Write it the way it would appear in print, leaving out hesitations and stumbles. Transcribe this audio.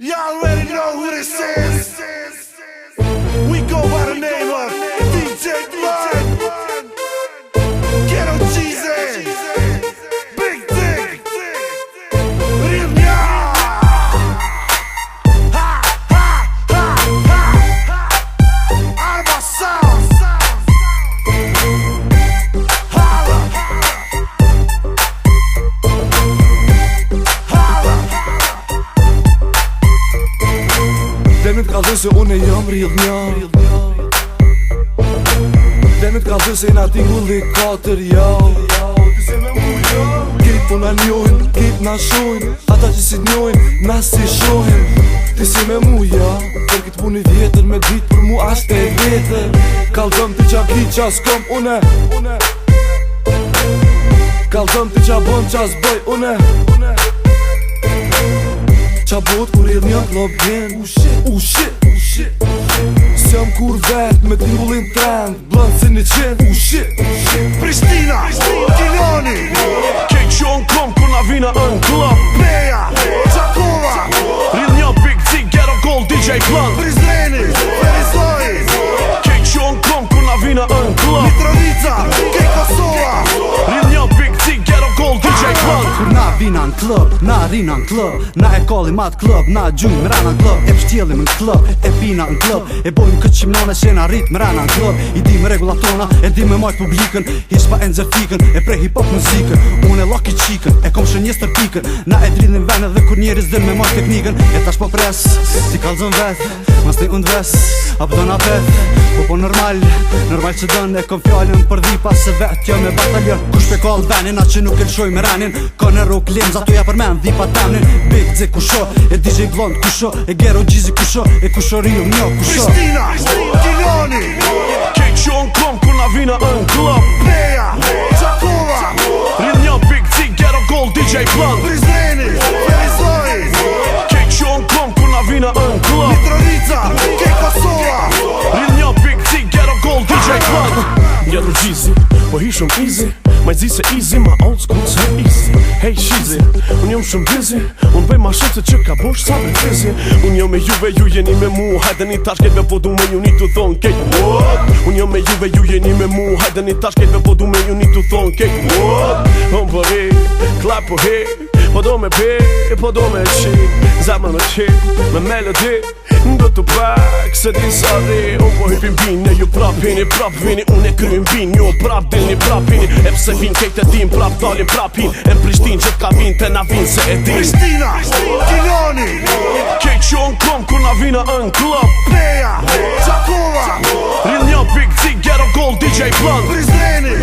Y'all already know who this is. We go by the name of DJ Blood, Ghetto Cheesy, Big Dick, Real Nya. Ha ha ha ha. Out of our sound. Holla. Demit ka dhe se unë jam Real Nya. Demit ka dhe se na tingulli 4 jau. Kit po na njojnë, kit na shojnë, ata që si t'njojnë, na si shohin. Ti si me muja, për kitë puni vjetër me dit për mu ashte e vjetër. Kallëtëm ti qa ki qa s'kom une, kallëtëm ti qa bëm qa s'bëj une. Qa bot kur Real Nya klop vjen. Shit S'jam kur vet me tingullin trend, blënd si 100. Shit Prishtina, Kiloni, Kej qon kom kur na vina në klub. Beja, Qakova, Real Nya, Big D, Ghetto Gold, DJ Blunt. Prizreni, Ferizoj, Kej qon kom kur na vina në klub. Mitrovica, Kej Kosova, Real Nya, Big D, Ghetto Gold, DJ Blunt. Kur na vina në klub, na rina në klub, na e kalli mat klub, na gjujmë mrena në klub, e pështjellim në klub, e pina në klub, e bojmë këtë qimnone që na rrit mrena në klub. I di me regullat tona, e di me majt publikën, hiq pa e nxerfikën, e prej hip hop muzikën. Unë e lucky chicken, e kom shënjes tër pikën, na e dridhin venet dhe kur njeris din me majt teknikën. E tash po pres, si kallzon vet, mas ne und ves, ap do na pet, po normal që dën e kom fjallën për dhipa se vet jo me bataljon. Kush pe kall venin, a që nuk e lëshoj me renin, ka në rok lim, zato ja përmen dhipa temnin. Big D kusho, e DJ Blond kusho, e Ghetto Cheesy kusho, e kusho Real Nya kusho. Prishtina, Kiloni, Kej qon kom kur na vina në klub. Beja, Qakova, Real Nya, Big D, Ghetto Gold, DJ Blunt. Prizreni, Ferizoj, Kej qon kom kur na vina në klub. Mitrovica, Kej Kosova, Real Nya, Big D, Ghetto Gold, DJ Blunt. Ghetto Cheesy, po hi shumë easy, ma zi se easy, ma old school se easy. Hey Shizy, unë jom shumë busy, unë bëj ma shumë se që ka bosh sa me fizi. Unë jom me juve, ju jeni me mu, hajde një tash ketve po du me ju një të thonë kejt what. Unë jom me juve, ju jeni me mu, hajde një tash ketve po du me ju një të thonë kejt what. Unë po hi, klap po hi, po do me pi, po do me qi, zemër me qi, me melodi, ndo të pak, se di sa ri. Unë po hypim bine, ju prap vini, unë e kryim bin, jo prap dilni prap hini. E pse vin kejt e din, prap dalin prap hin, e në Prishtin që t'ka vin, te na vin se e din. Prishtina, Kiloni, Kej qon kom kur na vina në klub. Beja, Qakova, Real Nya, Big D, Ghetto Gold, DJ Blunt. Prizreni,